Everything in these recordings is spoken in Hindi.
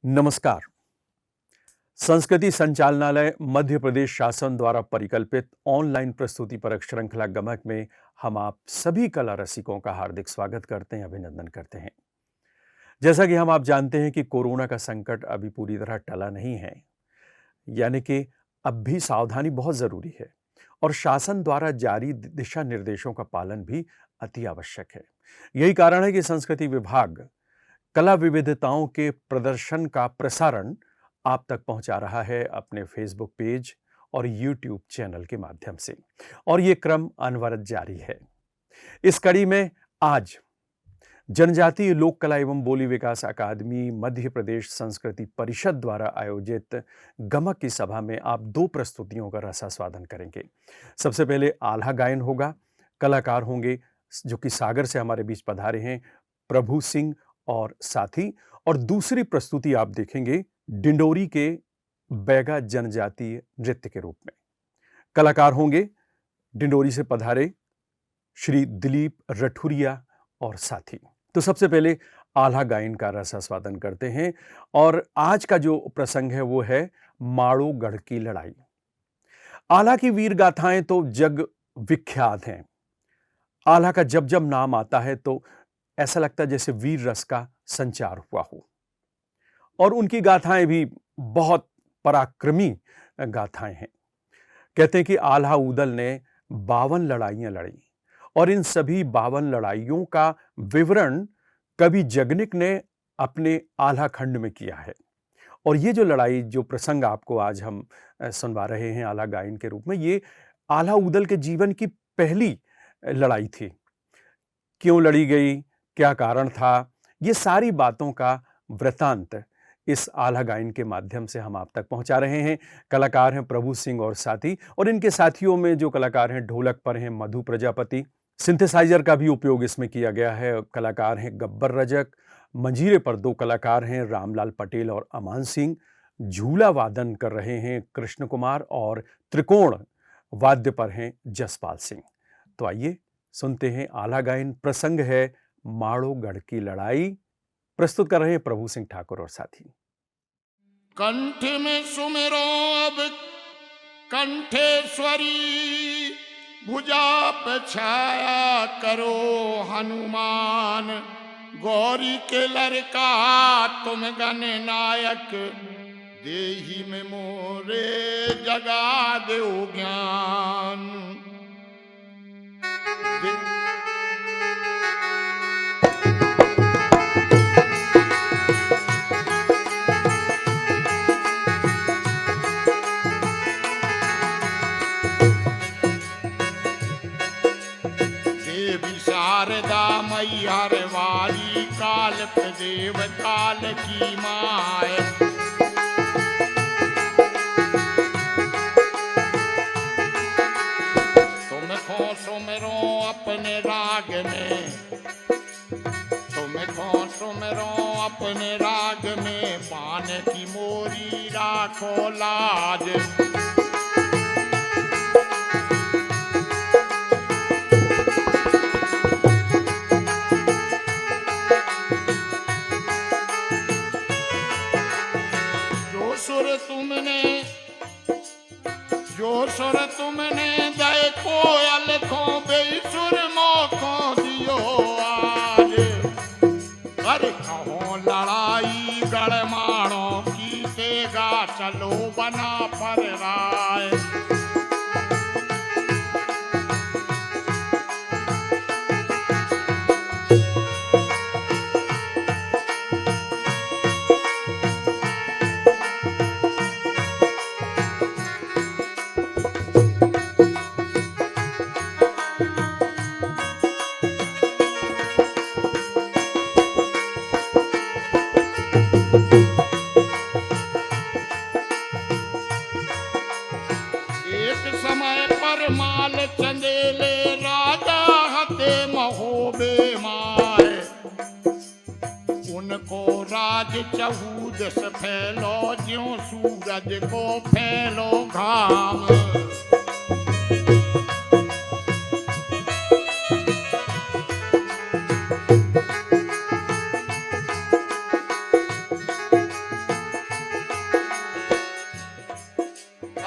नमस्कार। संस्कृति संचालनालय मध्य प्रदेश शासन द्वारा परिकल्पित ऑनलाइन प्रस्तुति परक श्रृंखला गमक में हम आप सभी कला रसिकों का हार्दिक स्वागत करते हैं, अभिनंदन करते हैं। जैसा कि हम आप जानते हैं कि कोरोना का संकट अभी पूरी तरह टला नहीं है, यानी कि अब भी सावधानी बहुत जरूरी है और शासन द्वारा जारी दिशा निर्देशों का पालन भी अति आवश्यक है। यही कारण है कि संस्कृति विभाग कला विविधताओं के प्रदर्शन का प्रसारण आप तक पहुंचा रहा है अपने फेसबुक पेज और यूट्यूब चैनल के माध्यम से, और ये क्रम अनवरत जारी है। इस कड़ी में आज जनजातीय लोक कला एवं बोली विकास अकादमी मध्य प्रदेश संस्कृति परिषद द्वारा आयोजित गमक की सभा में आप दो प्रस्तुतियों का रसास्वादन करेंगे। सबसे पहले आल्हा गायन होगा। कलाकार होंगे जो कि सागर से हमारे बीच पधारे हैं, प्रभु सिंह और साथी। और दूसरी प्रस्तुति आप देखेंगे डिंडोरी के बैगा जनजातीय नृत्य के रूप में। कलाकार होंगे डिंडोरी से पधारे श्री दिलीप रठुरिया और साथी। तो सबसे पहले आल्हा गायन का रसास्वादन करते हैं और आज का जो प्रसंग है वो है माड़ोगढ़ की लड़ाई। आल्हा की वीर गाथाएं तो जग विख्यात हैं। आल्हा का जब जब नाम आता है तो ऐसा लगता है जैसे वीर रस का संचार हुआ हो, और उनकी गाथाएं भी बहुत पराक्रमी गाथाएं हैं। कहते हैं कि आल्हा उदल ने 52 लड़ाइयां लड़ी और इन सभी 52 लड़ाइयों का विवरण कवि जगनिक ने अपने आल्हा खंड में किया है। और ये जो लड़ाई, जो प्रसंग आपको आज हम सुनवा रहे हैं आल्हा गायन के रूप में, ये आल्हा उदल के जीवन की पहली लड़ाई थी। क्यों लड़ी गई, क्या कारण था, ये सारी बातों का वृतांत इस आल्हा गायन के माध्यम से हम आप तक पहुंचा रहे हैं। कलाकार हैं प्रभु सिंह और साथी, और इनके साथियों में जो कलाकार हैं, ढोलक पर हैं मधु प्रजापति, सिंथेसाइजर का भी उपयोग इसमें किया गया है। कलाकार हैं गब्बर रजक, मंजीरे पर दो कलाकार हैं रामलाल पटेल और अमान सिंह, झूला वादन कर रहे हैं कृष्ण कुमार, और त्रिकोण वाद्य पर हैं जसपाल सिंह। तो आइए सुनते हैं आल्हा गायन। प्रसंग है माड़ोगढ़ की लड़ाई। प्रस्तुत कर रहे हैं प्रभु सिंह ठाकुर और साथी। कंठ में सुमिरो अब कंठेश्वरी, भुजा पे छाया करो हनुमान। गौरी के लड़का तुम गण नायक, देही में मोरे जगा दो ज्ञान। देवी शारदा मैहर वाली, काल प्रदेव काल की माय। तुमको सुमिरो अपने राग में, तुमको सुमिरो अपने राग में, पान की मोरी राखो लाज। जो सुर तुमने दय कोयल को बेसुर मोको दियो आज। अरे कहो लड़ाई गढ़माणों की, देगा चलो बना पर राय। एक समय पर माल चंदेले राजा हते महोबे माय। उनको राज चहूदस फैलो, ज्यों सूरज को फैलो घाम।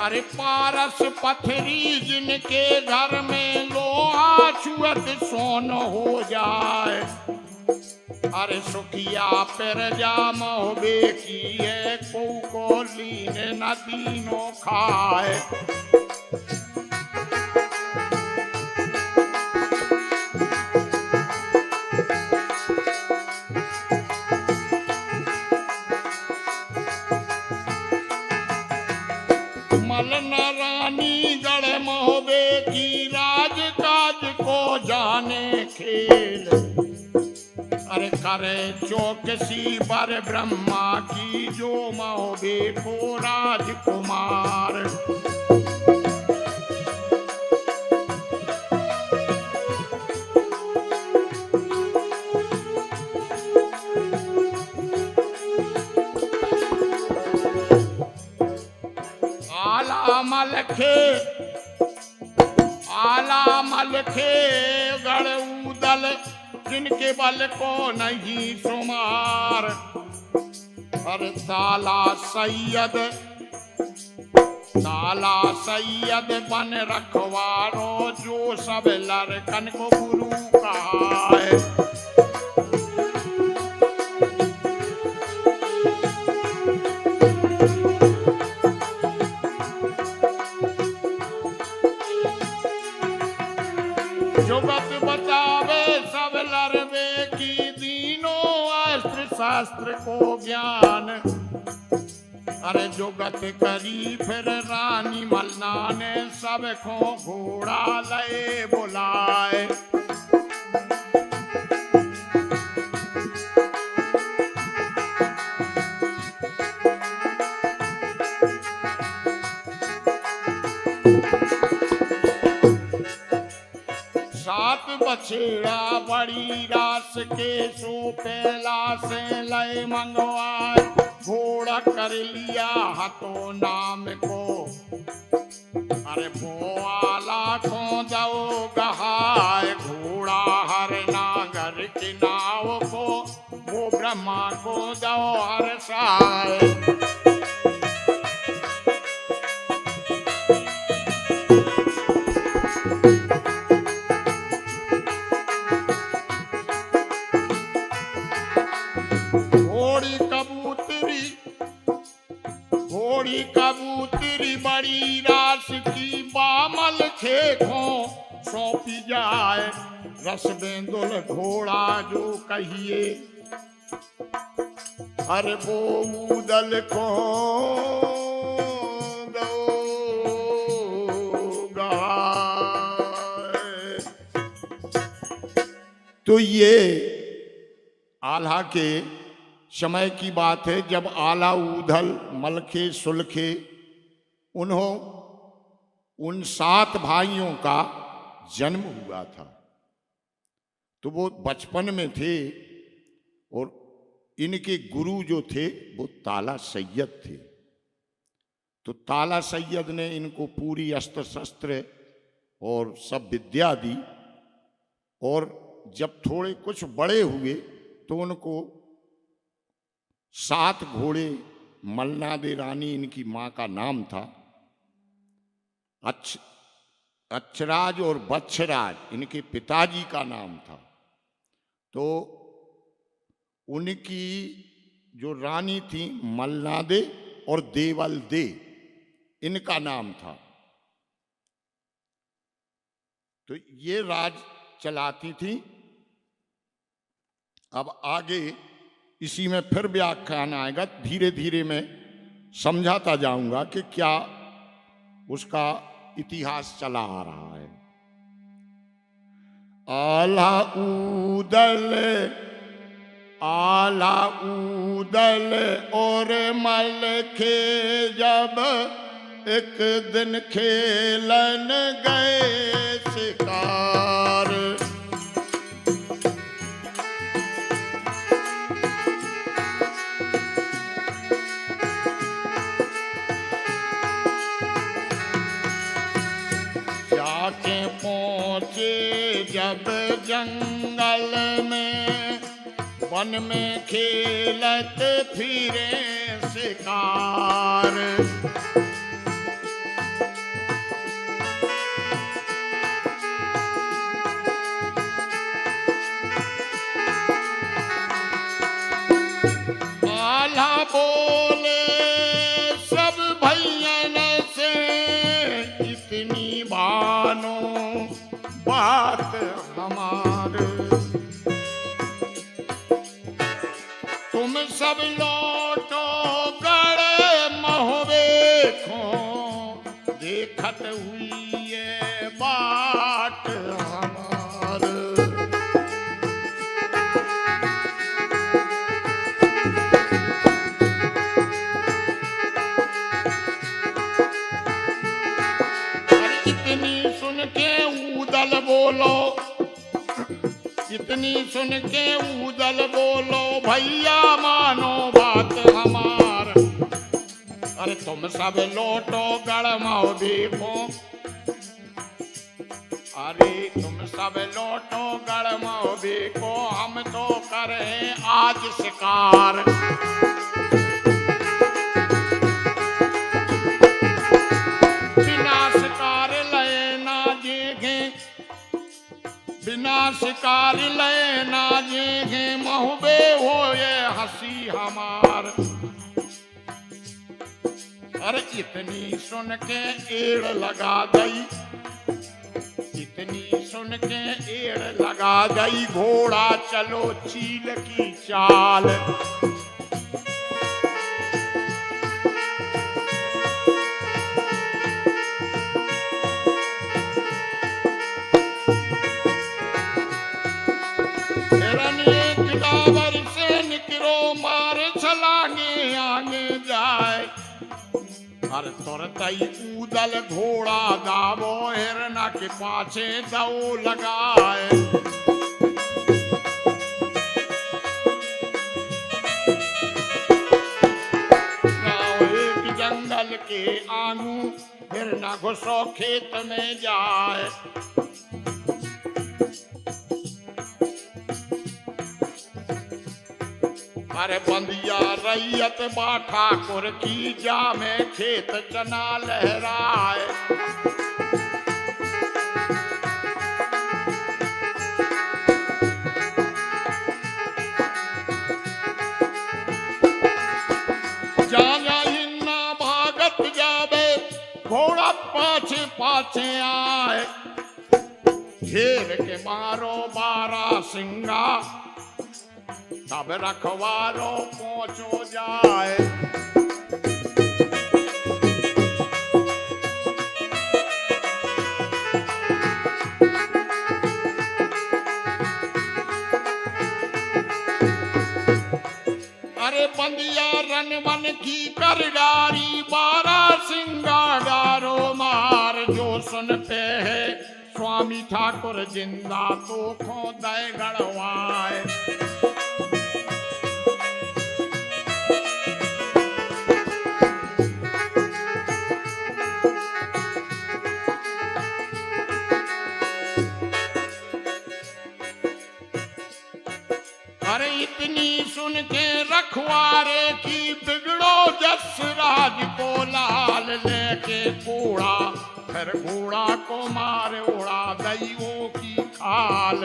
अरे पारस पथरी जिनके घर में लोहा छुअत सोन हो जाए, अरे सुखिया पर जाम होबे की है को लीन न दीनो खाए। मलन रानी गढ़ मोहबे की राज काज को जाने खेल, अरे करे चौकसी बर ब्रह्मा की जो मोहबे को राजकुमार। आला मलखे गढ़ उदल जिनके बल को नहीं सुमार, हर ताला सैयद बन रखवारो जो सब लड़कन को गुरु कहा है। जुगत बतावे सब लरवे की दीनों अस्त्र शास्त्र को ज्ञान, अरे जुगत करी फिर रानी मलना ने सबको घोड़ा लए बुलाए। सात बछेड़ा बड़ी रास के सो पहला से लय मंगवाए, घोड़ा कर लिया हतो नाम को, अरे बोआला को दो गहाय, घोड़ा हर नागर की नाव को वो ब्रह्मा को दो हर साय। घोड़ी कबूतरी बड़ी रास की बामल खेखों सौंपी जाए, रस बेंदुल घोड़ा जो कहिए, हर वो उदल को तो ये आल्हा के समय की बात है जब आला उधल मलखे सुलखे उन 7 भाइयों का जन्म हुआ था। तो वो बचपन में थे और इनके गुरु जो थे वो ताला सैयद थे। तो ताला सैयद ने इनको पूरी अस्त्र शस्त्र और सब विद्या दी, और जब थोड़े कुछ बड़े हुए तो उनको 7 घोड़े, मलना दे रानी इनकी माँ का नाम था, अक्षराज और बच्छराज इनके पिताजी का नाम था। तो उनकी जो रानी थी मलना दे और देवल दे इनका नाम था। तो ये राज चलाती थी। अब आगे इसी में फिर व्याख्यान आएगा, धीरे धीरे मैं समझाता जाऊंगा कि क्या उसका इतिहास चला आ रहा है। आला उदल और मलखे जब एक दिन खेलन गए शिकार, जाके पहुंचे जब जंगल में, वन में खेलत फिरे शिकार। आला बोले सब भैयन से इतनी बानो बात हमार। तुम सब लौटो गड़े महुबे को देखत हुई ये बाट हमार। इतनी सुन के उदल बोलो, इतनी सुन के उदल बोलो भैया मानो बात हमार। अरे तुम सब लौटो गढ़माओ देखो, अरे तुम सब लौटो गढ़माओ देखो, हम तो करे आज शिकार। बिना शिकार लए ना जेगे, बिना शिकार लए ना जेगे महुबे हो ये हंसी हमार। अरे इतनी सुन के एड़ लगा गई, इतनी सुन के एड़ लगा गई, घोड़ा चलो चील की चाल। किलावर से निकरो मार छलांगे आगे जाए। अरे तुरतई उदल घोड़ा दावो हिरना के पाछे दौ लगाए। एक जंगल के आंगू हिरना घुसो खेत में जाए। अरे बंदिया रैयत बा ठाकुर की जा में खेत चना लहराए। जाया हिन्ना भागत जावे, घोड़ा पाछे पाछे आए। घेर के मारो बारा सिंगा, तब रखवारो पहुंचो जाए। अरे बंदिया रनवन की कर डारी, बारा सिंगा डारो मार। जो सुन पे है स्वामी ठाकुर जिंदा, तो खो दे गढ़वाए। अरे इतनी सुन के रखवारे की बिगड़ो जस राज को लाल, लेके घोड़ा फिर घोड़ा को मारे उड़ा दैवों की खाल।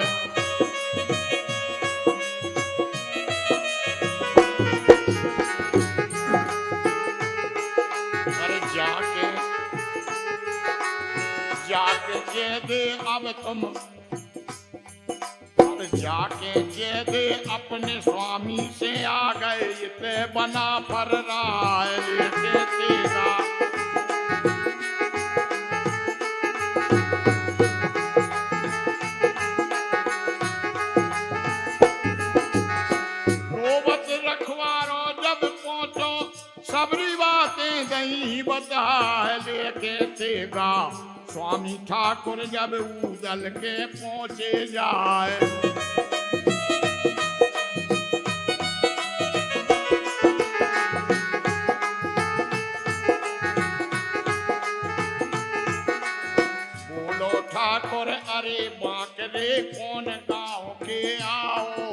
अरे जाके जाके कह दे अब तुम, जाके कह दे अपने स्वामी से आ गए, इते बना पर राय लेके तेरा। रोबत रखवारो जब पहुंचो, सबरी बातें गई बता लेके तेगा। स्वामी ठाकुर जब उदल के पहुंचे जाए। बोलो ठाकुर अरे बांकरे कौन गाँव के आओ।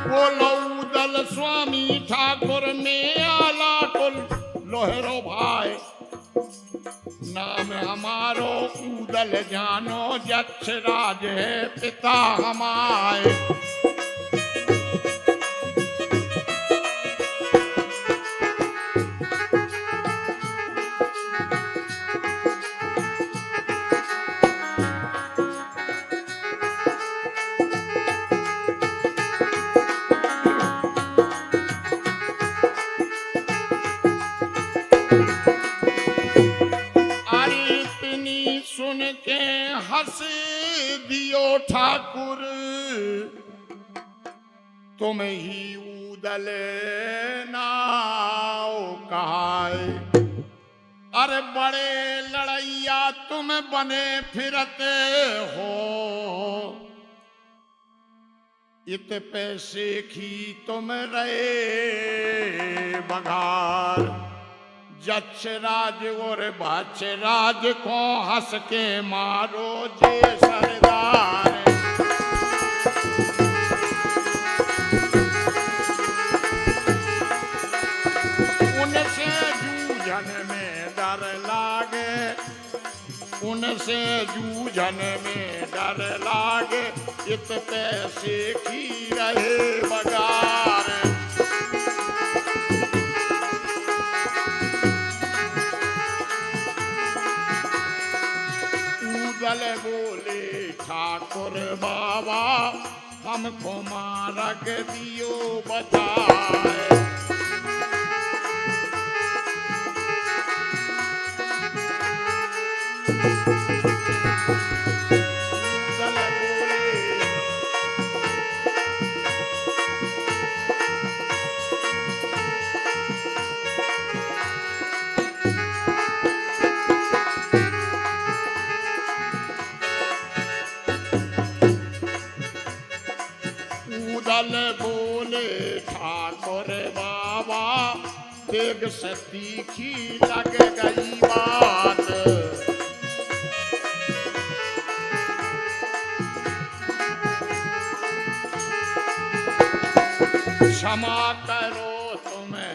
बोलो उदल स्वामी ठाकुर में आला कुल लोहरो भाई। नाम हमारो ऊदल जानो, यक्ष राज है पिता हमारे। सुन के हंस दियो ठाकुर, तुम ही ऊदल नाव कहाए। अरे बड़े लड़ैया तुम बने फिरते हो, इत पैसे की तुम रहे बघार। जक्ष राज और बाच राज को हंस के मारो जे सरदार। उनसे जूझन में डर लागे, उनसे जूझन में डर लागे, इत पैसे की रहे बगार। ऊदल बोले ठाकुर बाबा, हमको मार्ग दियो बताए। ऊदल बोले ऊदल बोले ठाकुर बाबा, तेग से तीखी लग गई बात। क्षमा करो तुम्हें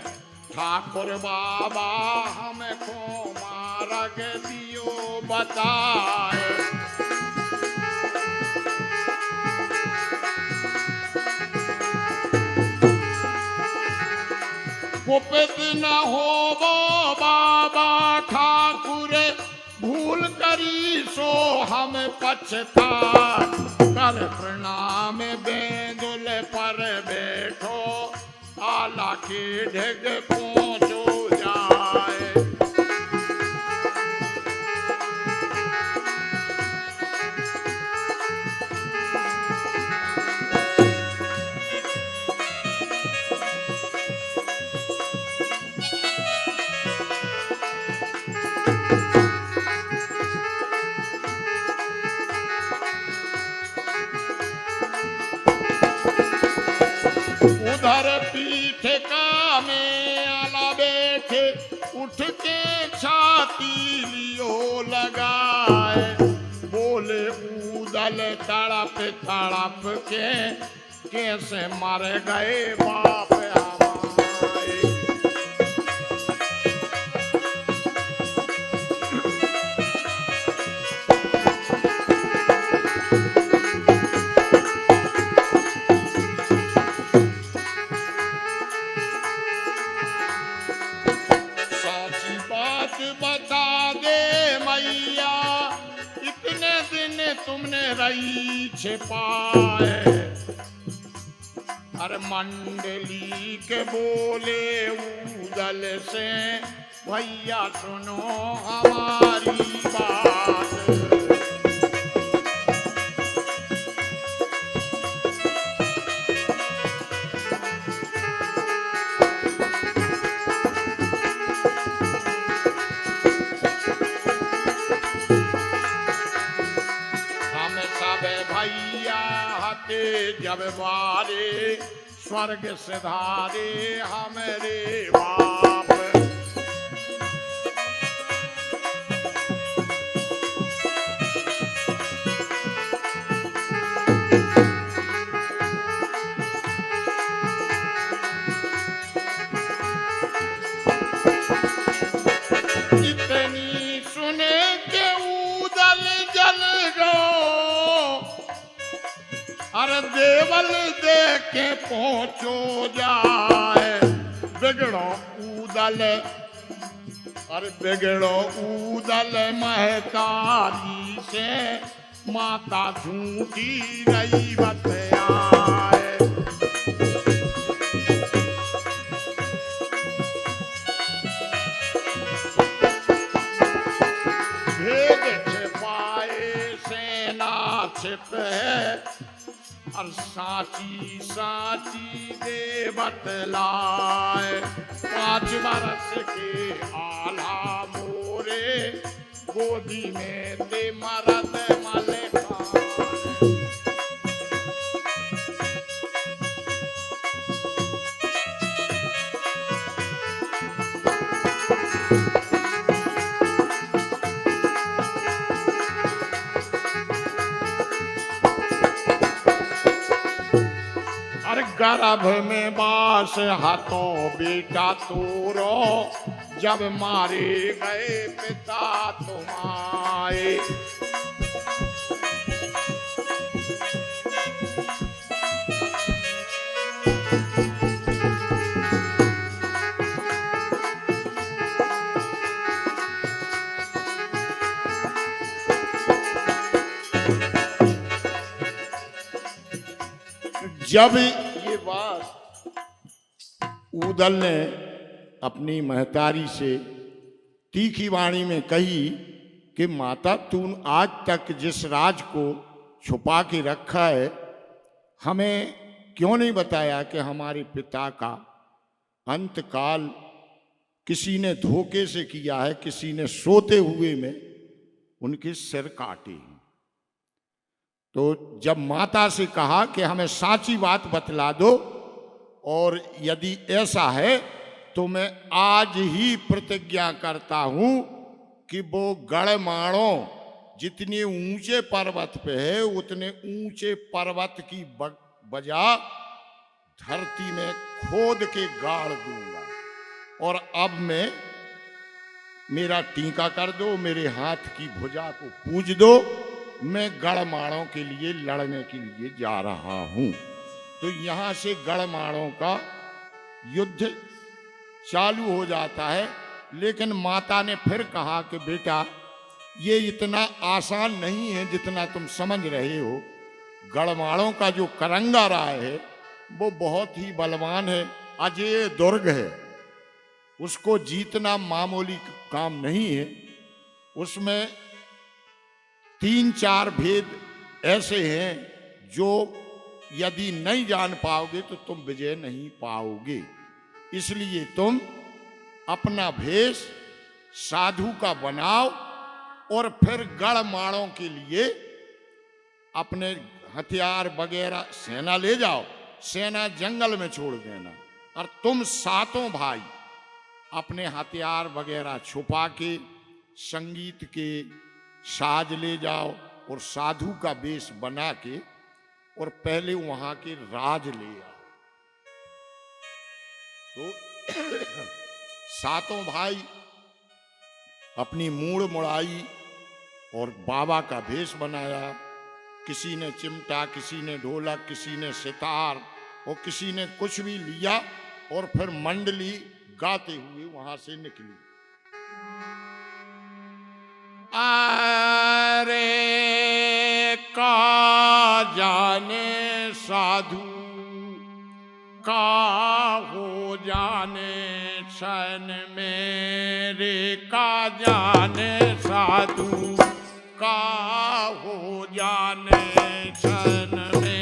ठाकुर बाबा, हमको मार्ग दियो बताए। कुपित न हो वो बाबा ठाकुर, भूल करी सो हम पछता। कर प्रणाम बेंदुल पर बैठो, आला के ढग पहुंचो जाए। उधर पीठ का में आला बैठे, उठ के छाती लियो लगाए। बोले ऊदल तड़प तड़प के, कैसे मर गए बाप हमारे। बता दे मैया, इतने दिन तुमने रही छिपाए। अरे मंडली के बोले ऊदल से, भैया सुनो हमारी बात। भैया हते जब बारे, स्वर्ग सिधारे हमारे बाप। इतनी सुने अरे देवल देख के पहुंचो जाए, बिगड़ो ऊदल, अरे बिगड़ो ऊदल महतारी से, माता झूठी रही बतयाए। भेद छिपाए सेना छिप है, और साची साची दे बतलाए। 5 बरस के आला मोरे, गोदी में ते मरद मले खाए। अरे गर्भ में बास हाथों बेटा तोरो, जब मारे गए पिता तुम्हारे। जब ये बात ऊदल ने अपनी महतारी से तीखी वाणी में कही कि माता, तू आज तक जिस राज को छुपा के रखा है, हमें क्यों नहीं बताया कि हमारे पिता का अंतकाल किसी ने धोखे से किया है, किसी ने सोते हुए में उनके सिर काटे हैं। तो जब माता से कहा कि हमें साची बात बतला दो, और यदि ऐसा है तो मैं आज ही प्रतिज्ञा करता हूं कि वो गढ़माणो जितने ऊंचे पर्वत पे है, उतने ऊंचे पर्वत की बजा धरती में खोद के गाड़ दूंगा। और अब मैं, मेरा टीका कर दो, मेरे हाथ की भुजा को पूज दो, मैं गढ़माणों के लिए लड़ने के लिए जा रहा हूं। तो यहां से गढ़माणों का युद्ध चालू हो जाता है। लेकिन माता ने फिर कहा कि बेटा, ये इतना आसान नहीं है जितना तुम समझ रहे हो। गढ़माणों का जो करंगा राय है वो बहुत ही बलवान है, अजेय दुर्ग है, उसको जीतना मामूली काम नहीं है। उसमें 3-4 भेद ऐसे हैं जो यदि नहीं जान पाओगे तो तुम विजय नहीं पाओगे। इसलिए तुम अपना भेष साधु का बनाओ और फिर गढ़माणों के लिए अपने हथियार वगैरह सेना ले जाओ, सेना जंगल में छोड़ देना, और तुम 7 भाई अपने हथियार वगैरह छुपा के संगीत के साज ले जाओ और साधु का वेश बना के और पहले वहां के राज ले आओ। तो 7 भाई अपनी मूड़ मुड़ाई और बाबा का भेष बनाया। किसी ने चिमटा, किसी ने ढोलक, किसी ने सितार और किसी ने कुछ भी लिया, और फिर मंडली गाते हुए वहां से निकली। अरे का जाने साधु का हो जाने क्षण मेरे, का जाने साधु का हो जाने क्षण में।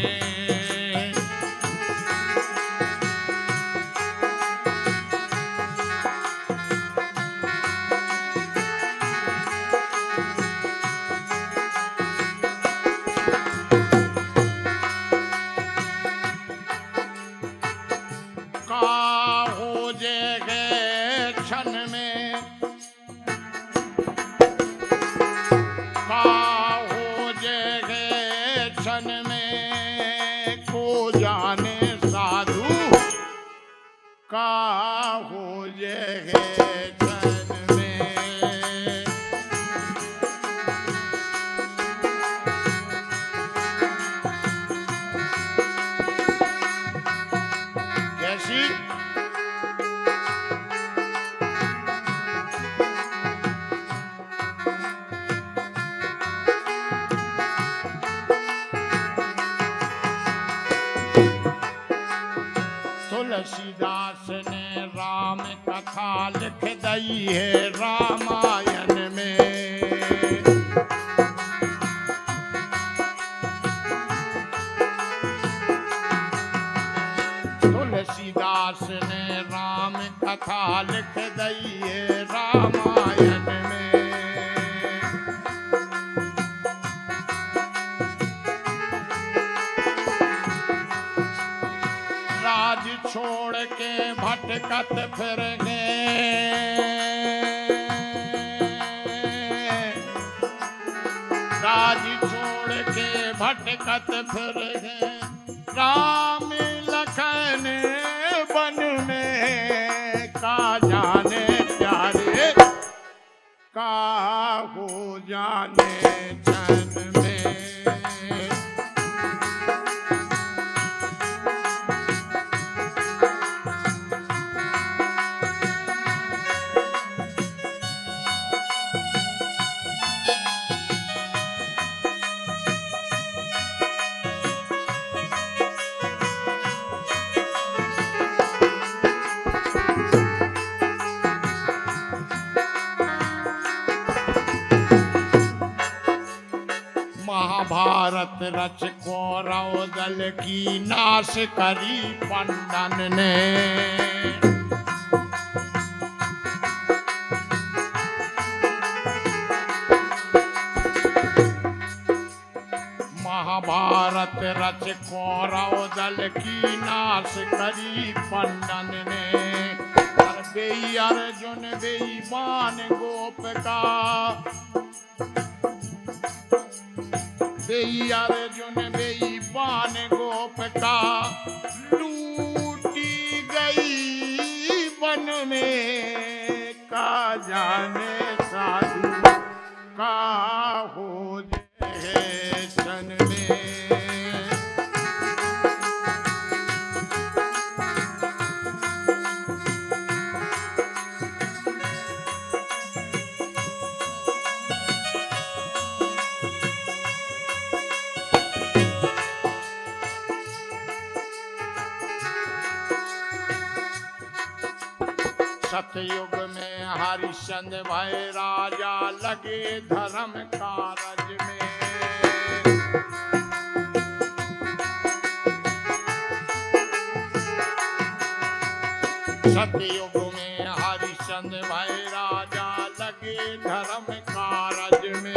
गई है रामायण में। तुलसीदास ने राम कथा लिख दी है रामायण में। राज छोड़ के भटकत फिर गए, राज छोड़ के भटकत फिर गए, राम लखन वन में का जाने प्यारे का हो जाने जन में। महाभारत रच कौरव दल की नाश करी पंडन ने। महाभारत रच कौरव दल की नाश करी पंडन ने। बेई अर्जुन बेईमान गोपिका, बेई अर्जुन बेईमान गोपिका, लूटी गई वन में का जाने साधु का हो जाए सन में। सतयुग में हरिश्चंद्र भय राजा लगे धर्म कारज में। सतयुग में हरिश्चंद्र भय राजा लगे धर्म कारज में।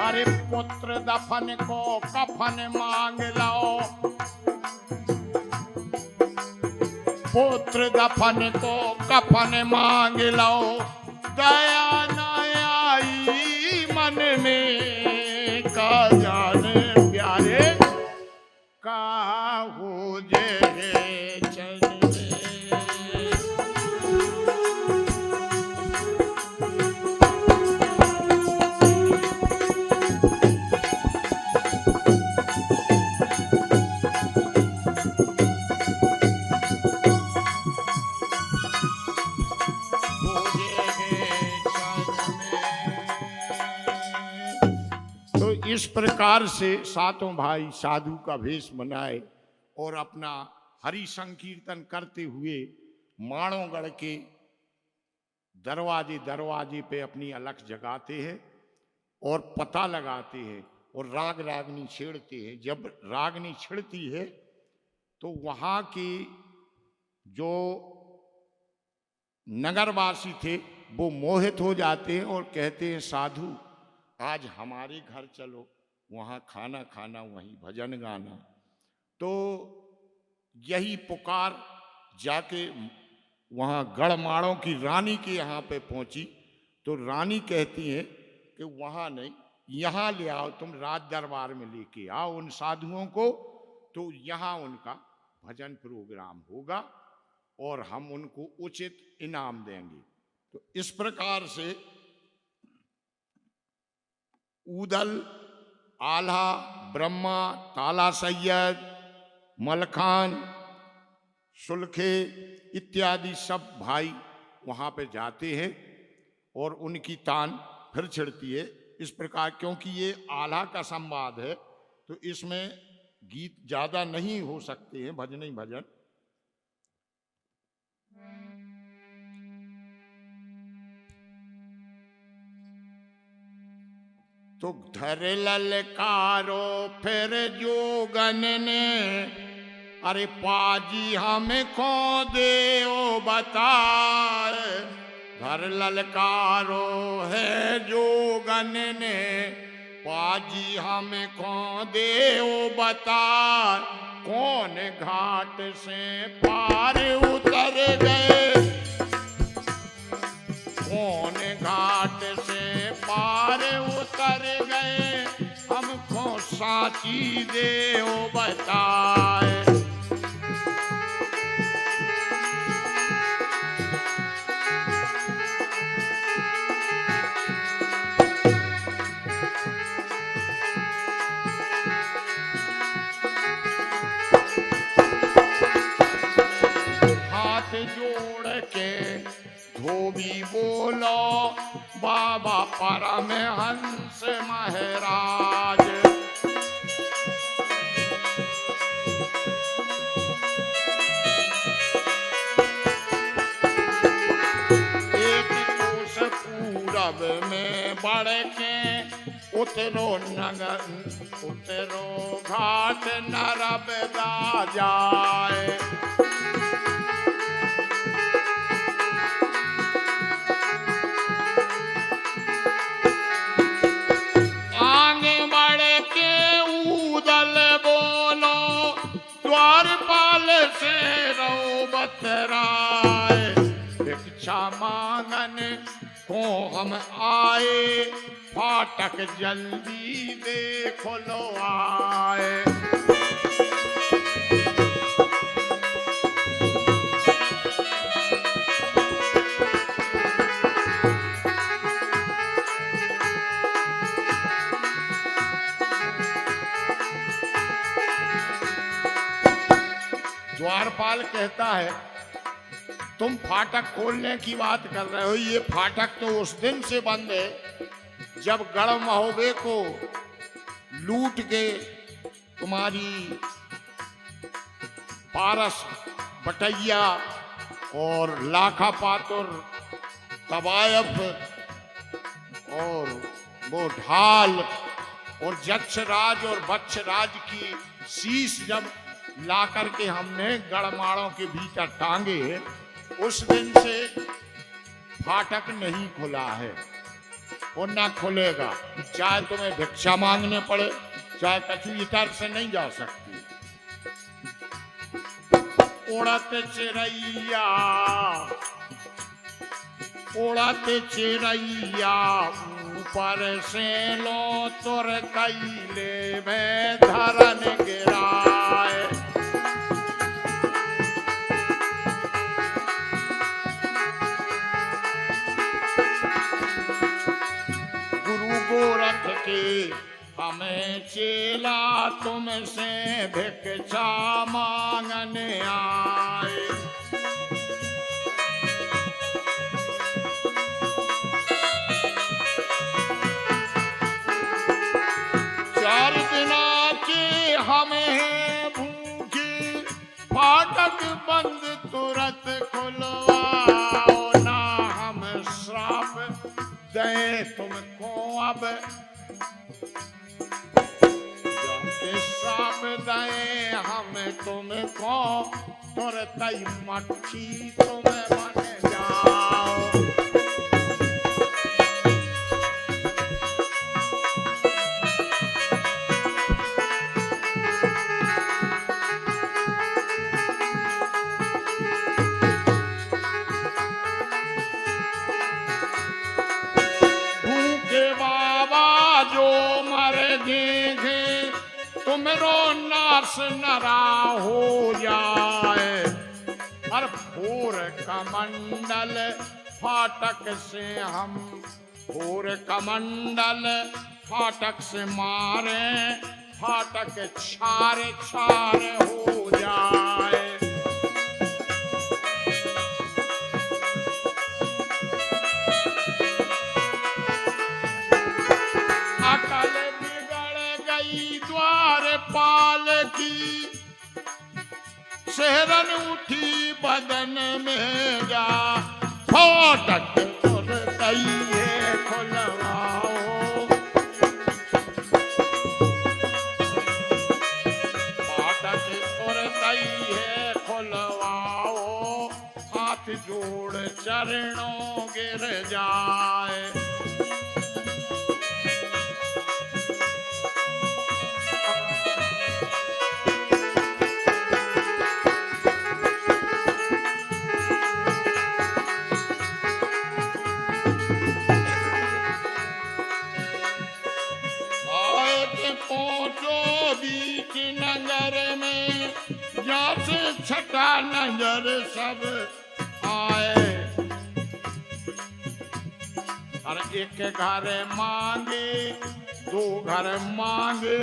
अरे पुत्र दफन को कफन मांग लाओ, पुत्र दफन को कफन मांग लाओ, दया न आई मन में का जाने प्यारे का हो जाए चन में। इस प्रकार से सातों भाई साधु का भेष बनाए और अपना हरि संकीर्तन करते हुए माणोगढ़ के दरवाजे दरवाजे पे अपनी अलख जगाते हैं और पता लगाते हैं और राग रागनी छेड़ते हैं। जब रागनी छिड़ती है तो वहाँ के जो नगरवासी थे वो मोहित हो जाते हैं और कहते हैं साधु आज हमारे घर चलो, वहाँ खाना खाना, वहीं भजन गाना। तो यही पुकार जाके वहाँ गढ़माड़ों की रानी के यहाँ पे पहुँची तो रानी कहती है कि वहाँ नहीं, यहाँ ले आओ, तुम राज दरबार में लेके आओ उन साधुओं को, तो यहाँ उनका भजन प्रोग्राम होगा और हम उनको उचित इनाम देंगे। तो इस प्रकार से ऊदल, आल्हा, ब्रह्मा, ताला सैयद, मलखान, सुलखे इत्यादि सब भाई वहाँ पे जाते हैं और उनकी तान फिर छिड़ती है। इस प्रकार क्योंकि ये आल्हा का संवाद है तो इसमें गीत ज्यादा नहीं हो सकते हैं, भजन ही भजन। तो धर ललकारो फिर जोगन ने, अरे पाजी हमें खो दे ओ बताए। धर ललकारो है जोगन ने, पाजी हमें खो दे ओ बताए। कौन घाट से पार उतर गए, कौन घाट से पार उतर गए, हमको साची दे ओ बताए। हाथ जोड़ के धोबी बोलो, बाबा परमहंस महाराज। एक कोस पूरब में बढ़ के उतरो नगर, उतरो घाट नर्मदा जाए। आगे बढ़ के ऊदल बोलो, द्वारपाल से रो बतराए। भिक्षा मांगन को हम आए, फाटक जल्दी दे खोलो आए। द्वारपाल कहता है, तुम फाटक खोलने की बात कर रहे हो, ये फाटक तो उस दिन से बंद है जब गढ़ महोबे को लूट के तुम्हारी पारस, बटैया और लाखा पातुर, तवायफ और वो ढाल और जक्षराज और वत्सराज की शीश जब ला करके हमने गढ़माड़ों के भीतर टांगे, उस दिन से फाटक नहीं खुला है और ना खुलेगा। चाहे तुम्हें भिक्षा मांगने पड़े, चाहे कछु इतर से नहीं जा सकती। उड़त चिड़ैया, उड़त चिड़ैया ऊपर से लो तुर कैले में धरन गिराए। गोरख के हमें चेला तुमसे भिक्षा मांगने आए। चार दिना के हमें भूखी, फाटक बंद तुरंत खुलवाओ ना, हम श्राप दें तुमको अब, श्राप दें हम तुमको, तुरंत ही मक्खी तुम बन जाओ। तुमरो नाश नरा हो जाए, और भोर कमंडल फाटक से हम, भोर कमंडल फाटक से मारे, फाटक छार छार हो जाए। अकल बिगड़ गई द्वारपाल की शहरन उठी बदन में जा फाटक और तैये खुलवाओ फाटक और तैये खुलवाओ हाथ जोड़ चरणों गिर जाए पहुंचो बीच नगर में जहाँ से छठा नजर सब आए और एक घर मांगे दो घर मांगे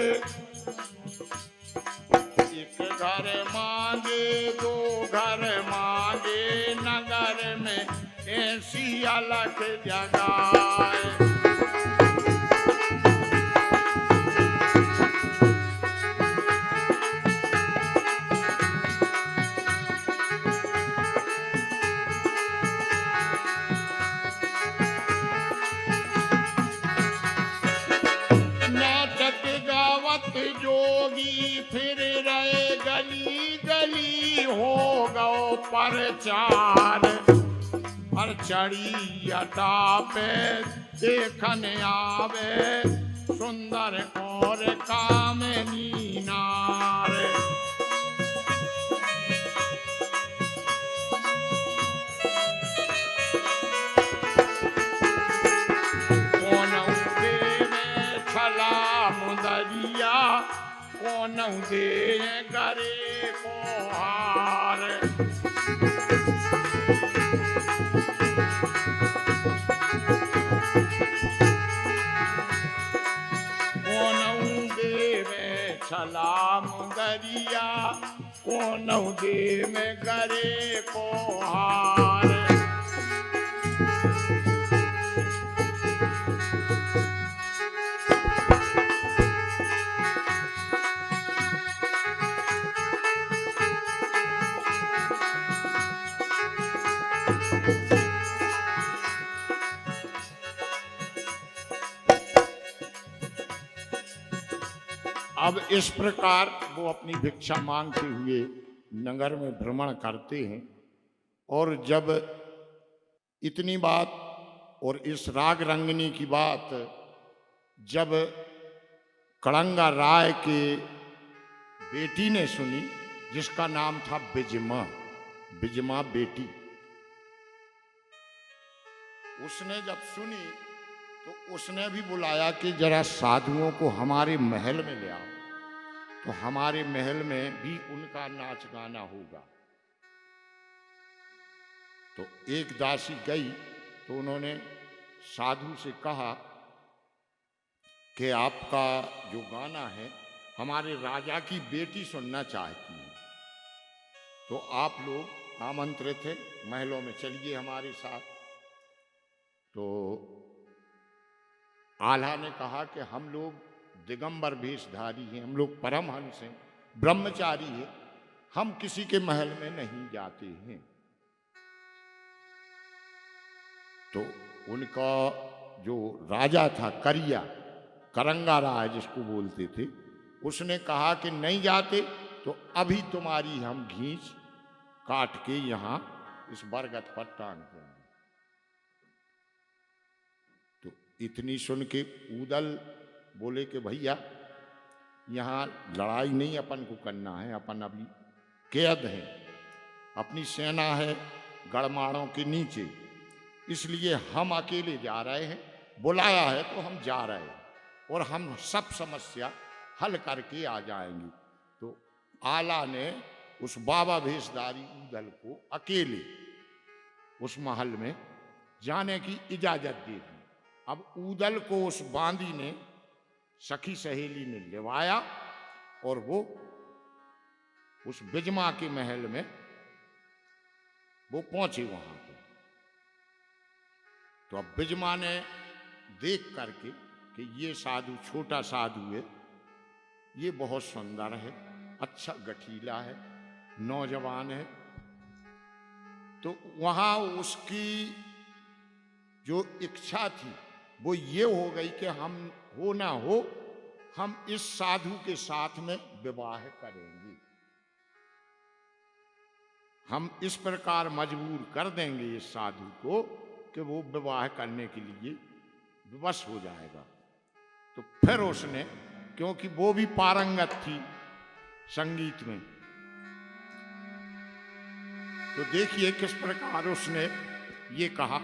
एक घर मांगे दो घर मांगे नगर में ऐसी अलग जगह जोगी फिर रहे गली गली हो गो प्रचार हर चढ़ी अटा पे देखन आवे सुंदर और कामनी नार कौन दे करे को हार कौन दे में छलाम दरिया कौन दे में करे को हार अब इस प्रकार वो अपनी भिक्षा मांगते हुए नगर में भ्रमण करते हैं और जब इतनी बात और इस राग रंगनी की बात जब कड़ंगा राय के बेटी ने सुनी जिसका नाम था बिजमा बेटी उसने जब सुनी तो उसने भी बुलाया कि जरा साधुओं को हमारे महल में ले आओ तो हमारे महल में भी उनका नाच गाना होगा। तो एक दासी गई तो उन्होंने साधु से कहा कि आपका जो गाना है हमारे राजा की बेटी सुनना चाहती है तो आप लोग आमंत्रित थे महलों में चलिए हमारे साथ। तो आल्हा ने कहा कि हम लोग दिगंबर वेशधारी हैं हम लोग परमहंस हैं ब्रह्मचारी हैं हम किसी के महल में नहीं जाते हैं। तो उनका जो राजा था करंगा राय जिसको बोलते थे उसने कहा कि नहीं जाते तो अभी तुम्हारी हम घींच काट के यहाँ इस बरगद पर टांग देंगे। तो इतनी सुन के ऊदल बोले कि भैया यहाँ लड़ाई नहीं अपन को करना है अपन अभी कैद हैं अपनी सेना है गढ़माड़ों के नीचे इसलिए हम अकेले जा रहे हैं बुलाया है तो हम जा रहे हैं और हम सब समस्या हल करके आ जाएंगे। तो आला ने उस बाबा भेषधारी ऊदल को अकेले उस महल में जाने की इजाजत दे दी। अब ऊदल को उस बांदी ने सखी सहेली ने लिवाया और वो उस बिजमा के महल में वो पहुंचे वहां पर। तो अब बिजमा ने देख करके कि ये साधु छोटा साधु है ये बहुत सुंदर है अच्छा गठीला है, नौजवान है। तो वहां उसकी जो इच्छा थी वो ये हो गई कि हम हो ना हो, हम इस साधु के साथ में विवाह करेंगे, हम इस प्रकार मजबूर कर देंगे इस साधु को कि वो विवाह करने के लिए विवश हो जाएगा। तो फिर उसने, क्योंकि वो भी पारंगत थी संगीत में, तो देखिए किस प्रकार उसने ये कहा।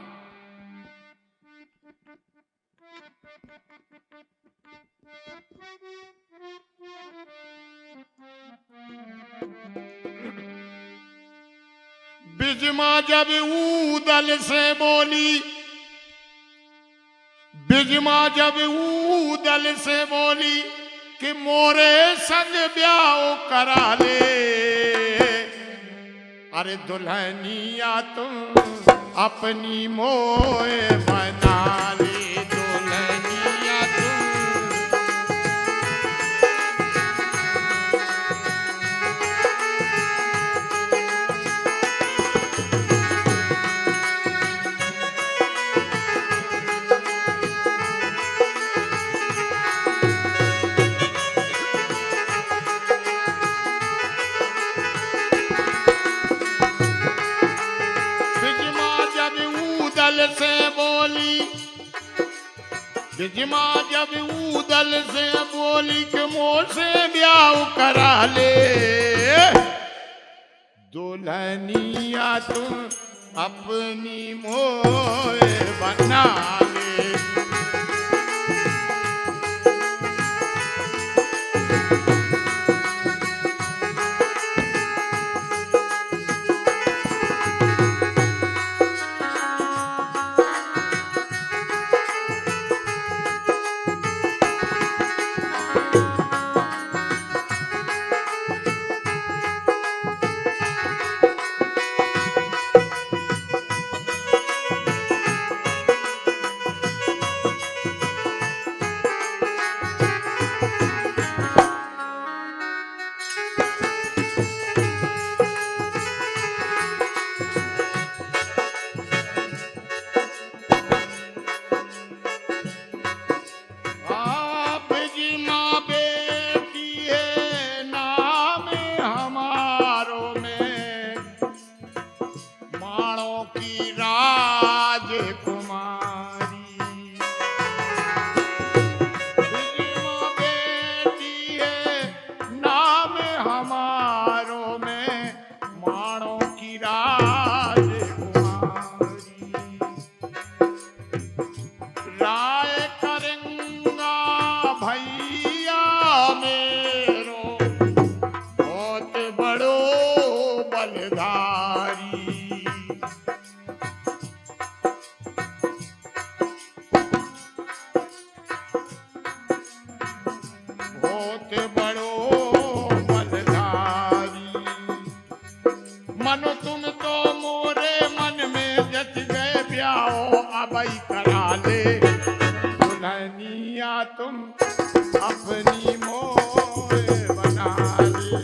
बिजमा जब ऊदल से बोली, बिजमा जब ऊदल से बोली कि मोरे संग ब्याह करा ले, अरे दुल्हनिया तुम अपनी मोए बना ले, दुल्हनिया तुम। बिजमा जब ऊदल से बोली, बिजमा जब ऊदल से बोली कि मोसे ब्याह करा ले, दुल्हनिया तुम अपनी मोए बना ले। आप जी माँ बेटी है नाम हमारो में, माणों की राजकुमारी। जी माँ बेटी है नाम हमारो में, माणों की राजकुमारी। राय करेंगा भैया मेरो, बहुत बड़ो बलधारी। बहुत बड़ो बलधारी। मनो तुम तो मोरे मन में जच गए, ब्याह अबई करा ले, दुल्हनिया तुम अपनी मोए बना ले।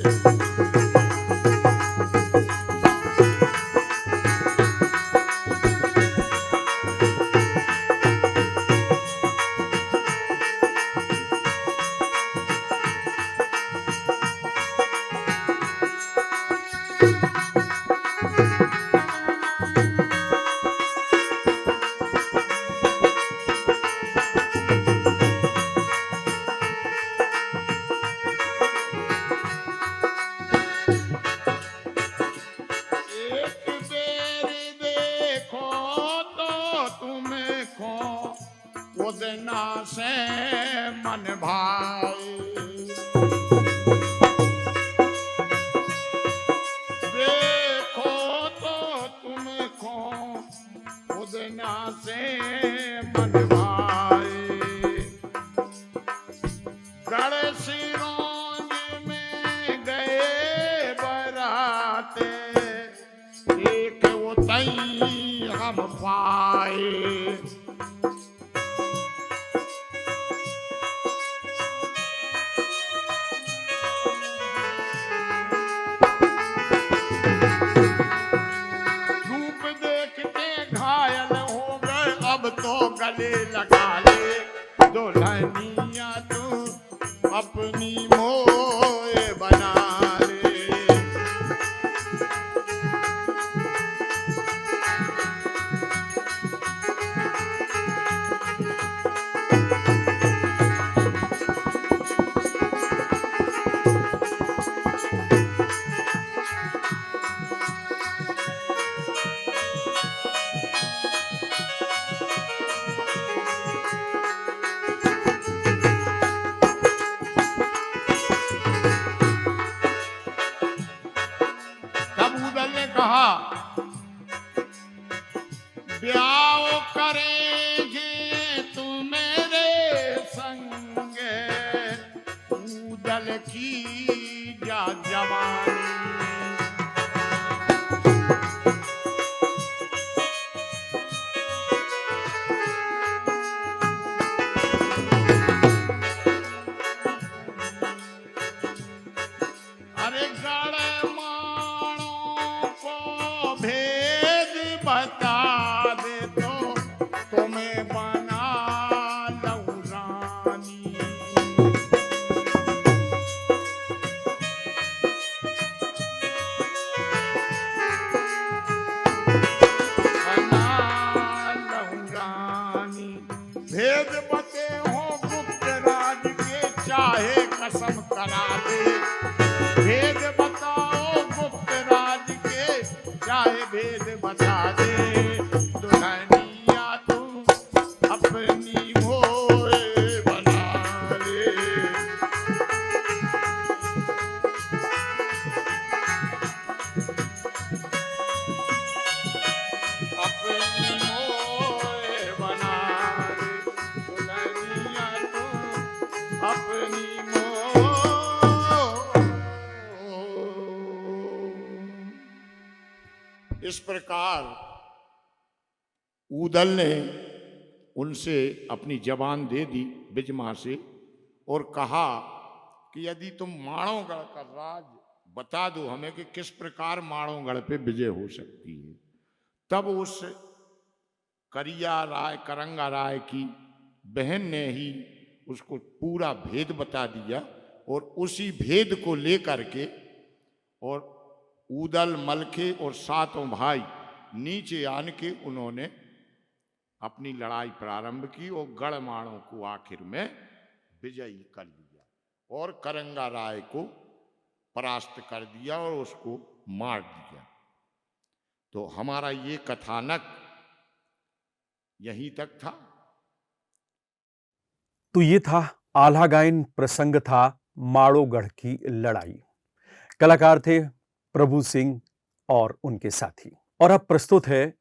एक बेर देखो तो तुम्हें खो, उदना से मन भाई। देखो तो तुमको उदना से मन भाई। गढ़सिरौंज में गए बराते, एक उतई हम पाए। गले लगा ले दुल्हनिया तू अपनी मोए बना ले। तब उदल ने कहा ब्याह करेंगे तू मेरे संग, उदल की जा जवानी। अरे गणमाणों को भेद बता दे तो तुम्हें बना लऊं रानी। बना लऊं रानी। भेद बते हो गुप्त राज के चाहे कसम करा दे। भेद बताओ गुप्त राज के चाहे भेद बता दे। दुल्हनिया तू अपनी मोए बना ले। अपनी मोए बना ले दुल्हनिया तू अपनी इस प्रकार ऊदल ने उनसे अपनी जबान दे दी बिजमा से और कहा कि यदि तुम माणोगढ़ का राज बता दो हमें कि किस प्रकार माणोगढ़ पे विजय हो सकती है। तब उस करिया राय करंगा राय की बहन ने ही उसको पूरा भेद बता दिया और उसी भेद को लेकर के और ऊदल मलखे और सातों भाई नीचे आन के उन्होंने अपनी लड़ाई प्रारंभ की और गढ़माणों को आखिर में विजयी कर लिया और करंगा राय को परास्त कर दिया और उसको मार दिया। तो हमारा ये कथानक यहीं तक था। तो ये था आल्हा गायन प्रसंग था माड़ोगढ़ की लड़ाई। कलाकार थे प्रभु सिंह और उनके साथी। और अब प्रस्तुत है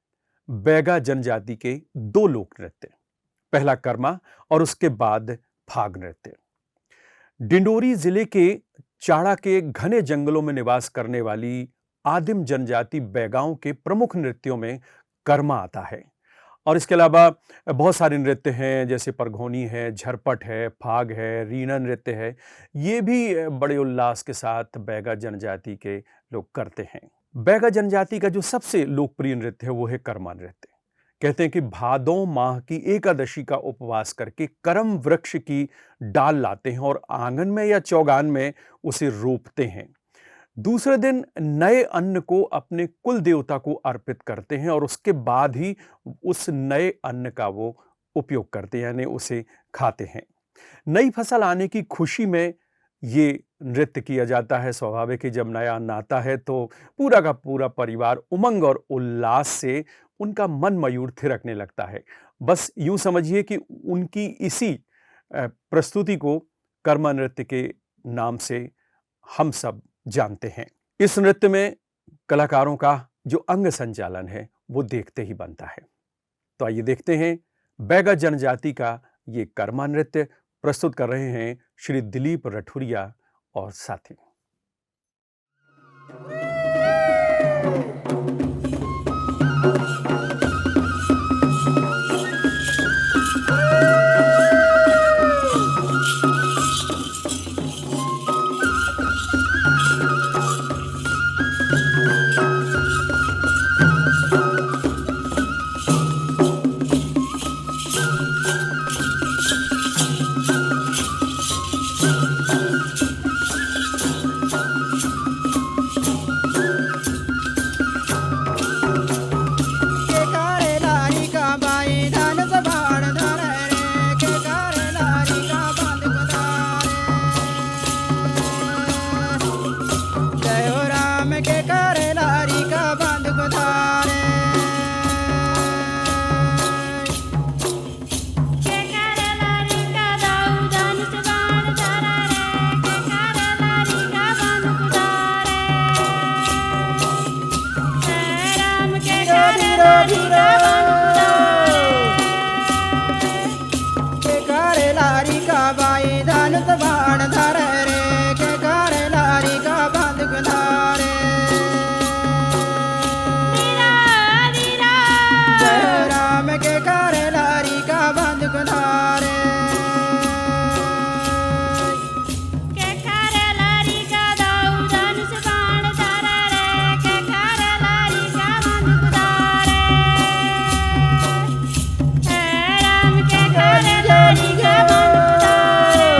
बैगा जनजाति के दो लोक नृत्य, पहला कर्मा और उसके बाद फाग नृत्य। डिंडोरी जिले के चाड़ा के घने जंगलों में निवास करने वाली आदिम जनजाति बैगाओं के प्रमुख नृत्यों में कर्मा आता है। और इसके अलावा बहुत सारे नृत्य हैं, जैसे परघोनी है, झरपट है, फाग है, रीना नृत्य है। ये भी बड़े उल्लास के साथ बैगा जनजाति के लोग करते हैं। बैगा जनजाति का जो सबसे लोकप्रिय नृत्य है वो है कर्मा नृत्य। कहते हैं कि भादों माह की एकादशी का उपवास करके करम वृक्ष की डाल लाते हैं और आंगन में या चौगान में उसे रोपते हैं। दूसरे दिन नए अन्न को अपने कुल देवता को अर्पित करते हैं और उसके बाद ही उस नए अन्न का वो उपयोग करते हैं, यानी उसे खाते हैं। नई फसल आने की खुशी में ये नृत्य किया जाता है। स्वाभाविक है, जब नया अन्न आता है तो पूरा का पूरा परिवार उमंग और उल्लास से उनका मन मयूर थिरकने लगता है। बस यूं समझिए कि उनकी इसी प्रस्तुति को कर्मा नृत्य के नाम से हम सब जानते हैं। इस नृत्य में कलाकारों का जो अंग संचालन है वो देखते ही बनता है। तो आइए देखते हैं बैगा जनजाति का ये कर्मा नृत्य। प्रस्तुत कर रहे हैं श्री दिलीप रठुरिया और साथी। धारे के करे लारी का दाऊ धनुष बाण धरा रे के करे लारी का बंदूक धारे हे राम के करे लारी का बंदूक धारे के करे लारी का बाई धनुष बाण धारे रे के करे लारी का बंदूक धारे वीरा वीरा जय राम के करे लारी का बंदूक धारे के करे लारी का दाऊ धनुष बाण धरा रे के करे लारी का बंदूक धारे हे राम के करे लारी का बंदूक धारे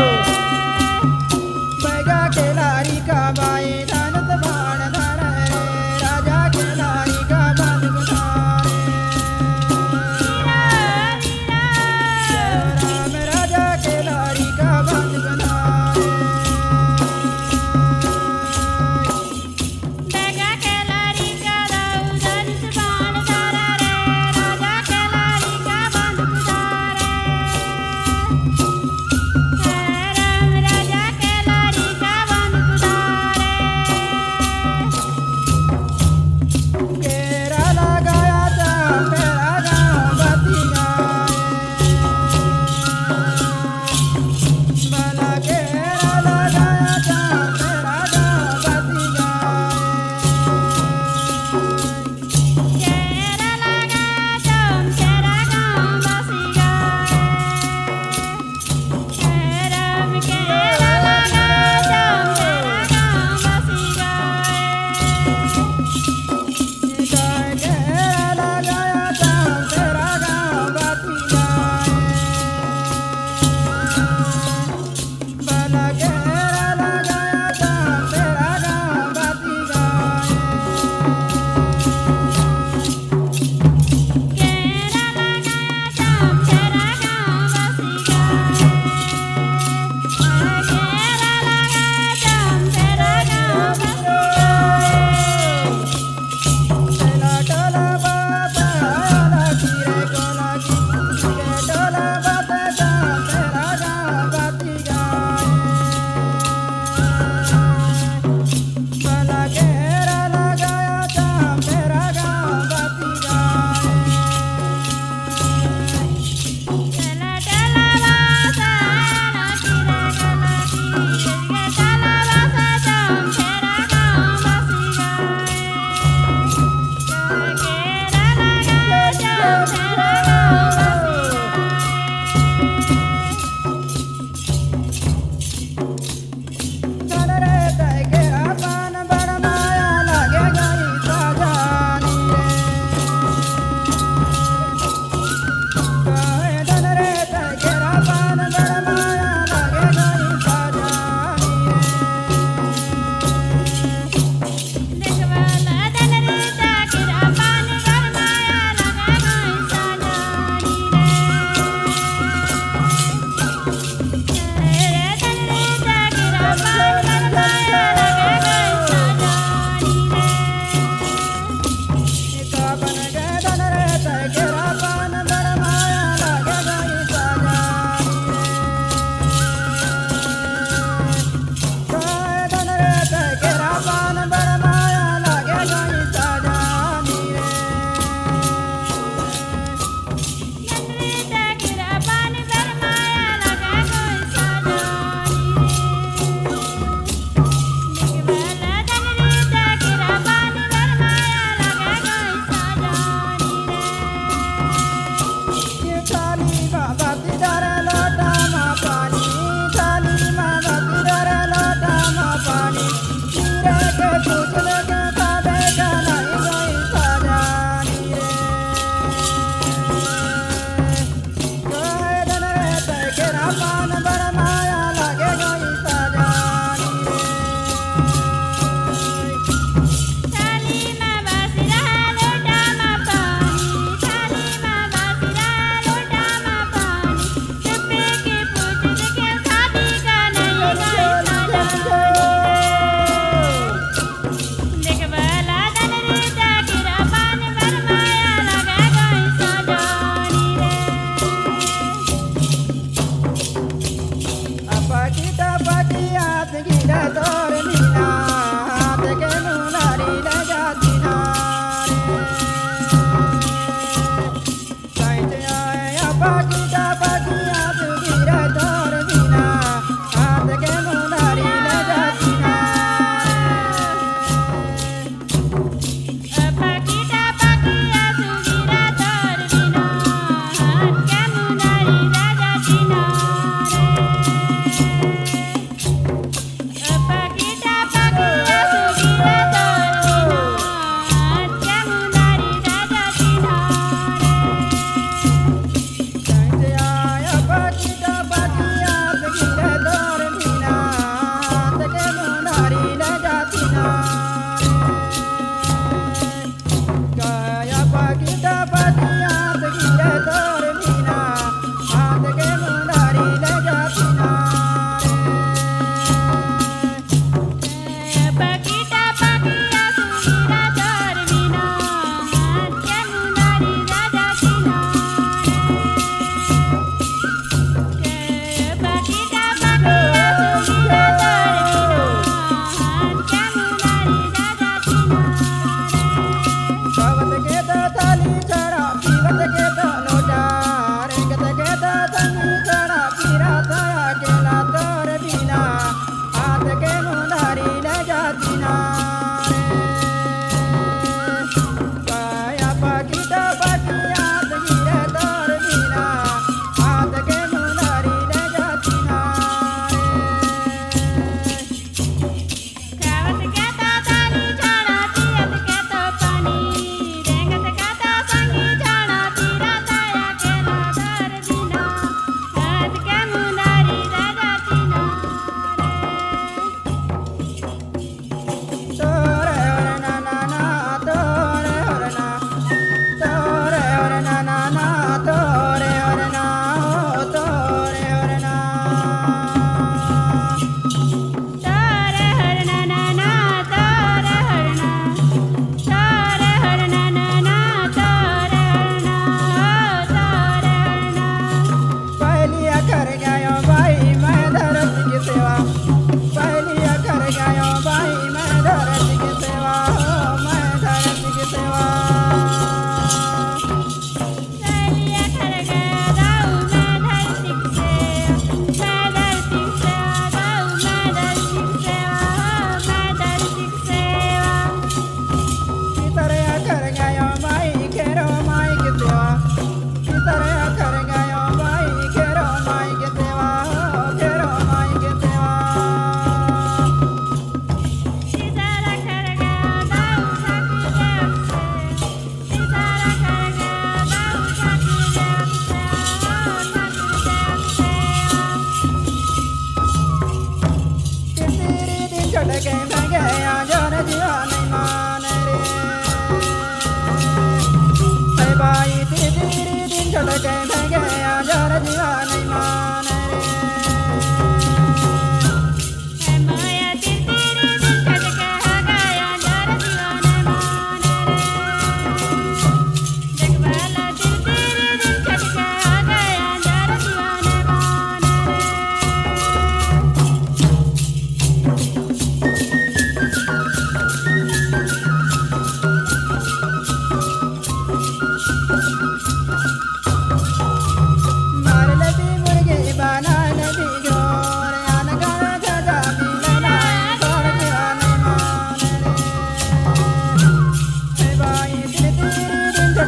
बैगा के लारी का बाई धनुष बाण धारे रे राजा के लारी का बंदूक धारे वीरा वीरा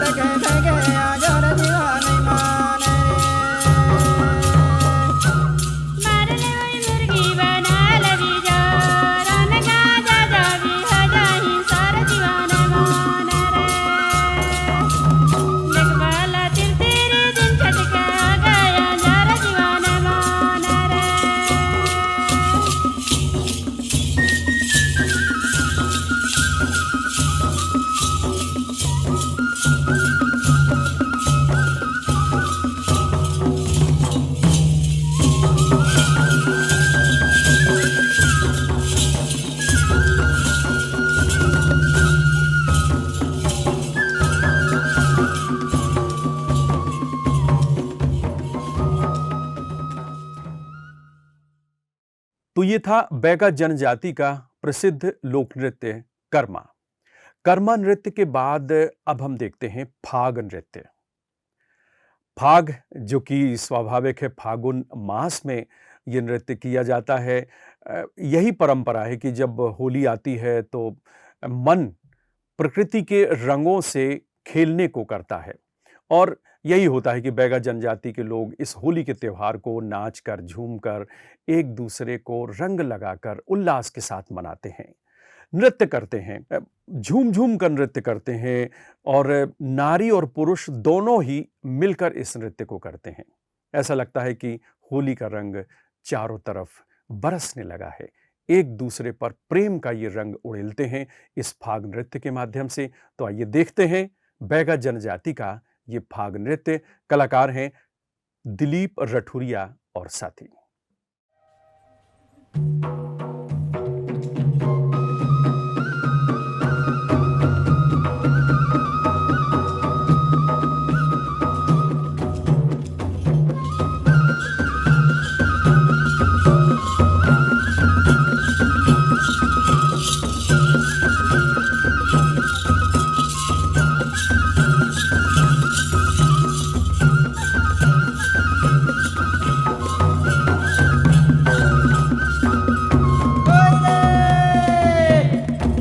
के फेंके आजर दीवाने माने मरने हुई मुर्गी बना लगी जो रन गाजा जो भी हो जाही सार दीवाने मान रे देख वाला तिर तेरे दिन छटके हो गया जर दीवाने मान रे तो ये था बैगा जनजाति का प्रसिद्ध लोक नृत्य कर्मा। कर्मा नृत्य के बाद अब हम देखते हैं फाग नृत्य। फाग जो कि स्वाभाविक है, फागुन मास में ये नृत्य किया जाता है। यही परंपरा है कि जब होली आती है तो मन प्रकृति के रंगों से खेलने को करता है और यही होता है कि बैगा जनजाति के लोग इस होली के त्योहार को नाचकर, झूमकर, एक दूसरे को रंग लगाकर उल्लास के साथ मनाते हैं, नृत्य करते हैं, झूम-झूम कर नृत्य करते हैं और नारी और पुरुष दोनों ही मिलकर इस नृत्य को करते हैं। ऐसा लगता है कि होली का रंग चारों तरफ बरसने लगा है। एक दूसरे पर प्रेम का ये रंग उड़ेलते हैं इस फाग नृत्य के माध्यम से। तो आइए देखते हैं बैगा जनजाति का ये फाग नृत्य। कलाकार हैं दिलीप रठुरिया और साथी।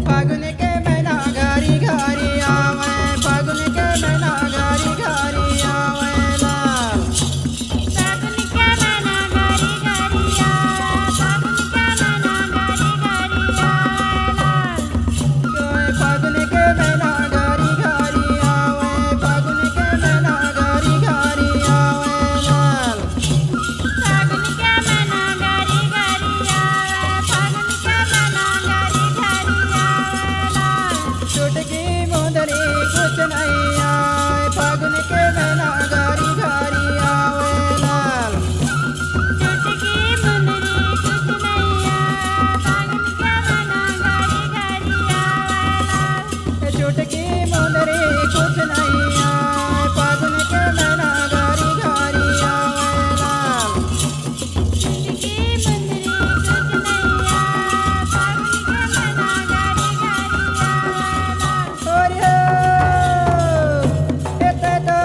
फागुन के महीना घरी घरी आवे फागुन के महीना घरी घरी आवेला फागुन के महीना घरी घरी आवे फागुन के महीना घरी घरी आवेला फागुन के महीना घरी घरी आवे फागुन के महीना घरी घरी आवेला फागुन के महीना घरी घरी आवे फागुन के महीना घरी घरी आवेला चुटकी मुंदरी कुछ नहीं आए फागुन के महीना घरी घरी आवेला चुटकी मुंदरी कुछ नहीं आवे फागुन के महीना घरी घरी आवेला चुटकी मुंदरी कुछ नहीं आए फागुन के महीना घरी घरी आवेला चुटकी मुंदरी कुछ नहीं आवे फागुन के महीना घरी घरी आवेला और ये तो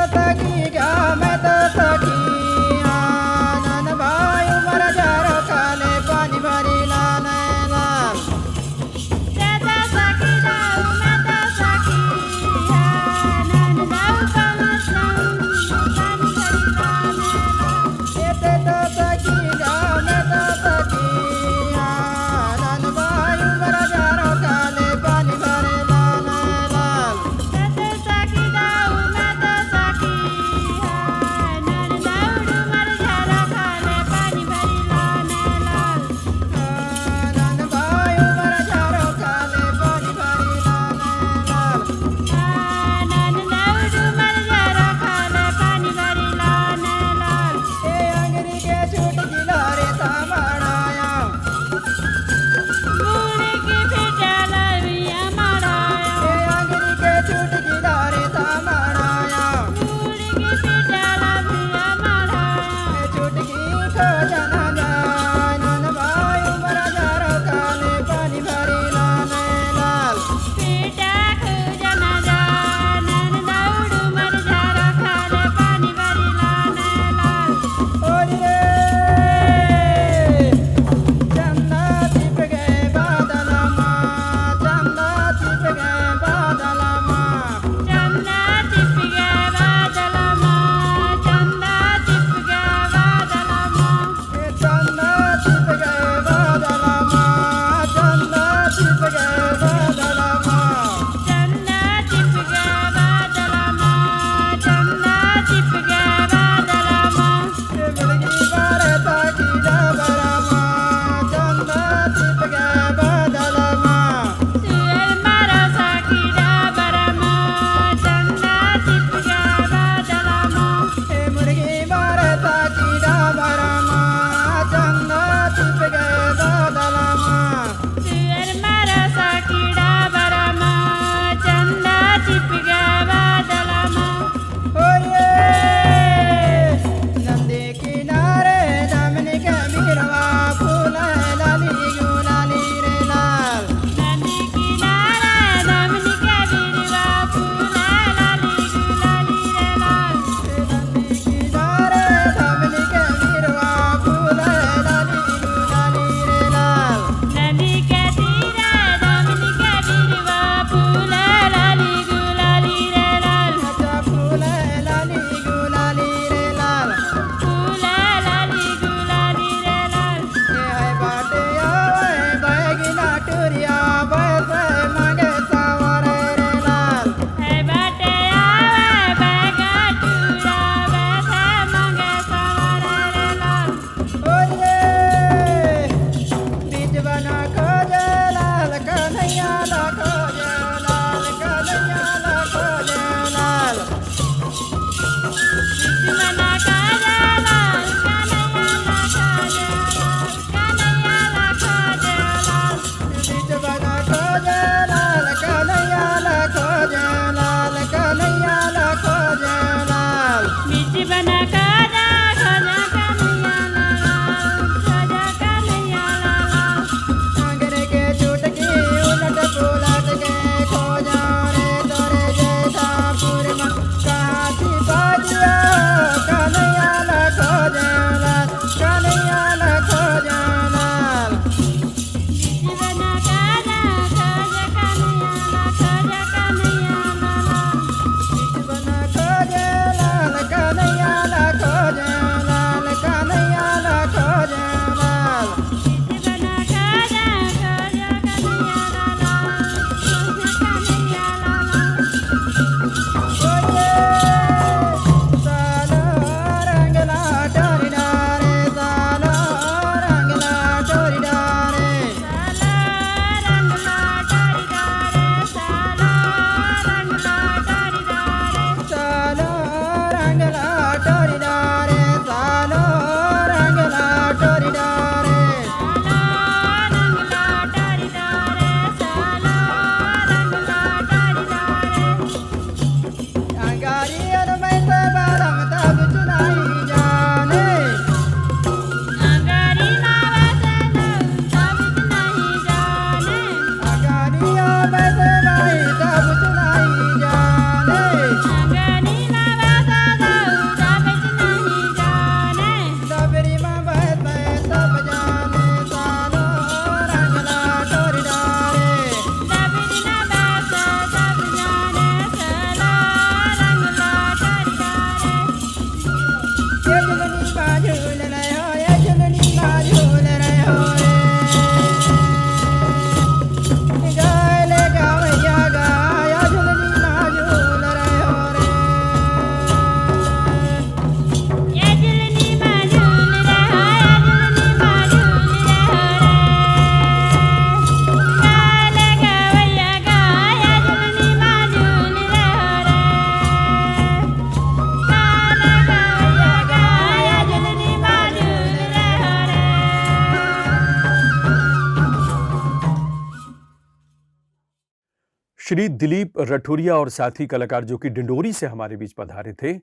श्री दिलीप रठौरिया और साथी कलाकार जो कि डिंडोरी से हमारे बीच पधारे थे,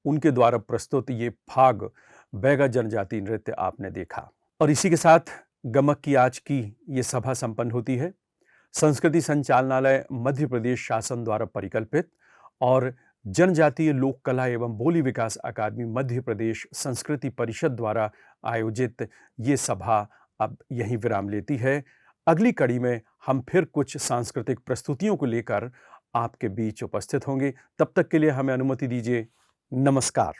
उनके द्वारा प्रस्तुत ये फाग बैगा जनजाति नृत्य आपने देखा। और इसी के साथ गमक की आज की ये सभा संपन्न होती है। संस्कृति संचालनालय मध्य प्रदेश शासन द्वारा परिकल्पित और जनजातीय लोक कला एवं बोली विकास अकादमी मध्य प्रदेश संस्कृति परिषद द्वारा आयोजित ये सभा अब यहीं विराम लेती है। अगली कड़ी में हम फिर कुछ सांस्कृतिक प्रस्तुतियों को लेकर आपके बीच उपस्थित होंगे। तब तक के लिए हमें अनुमति दीजिए। नमस्कार।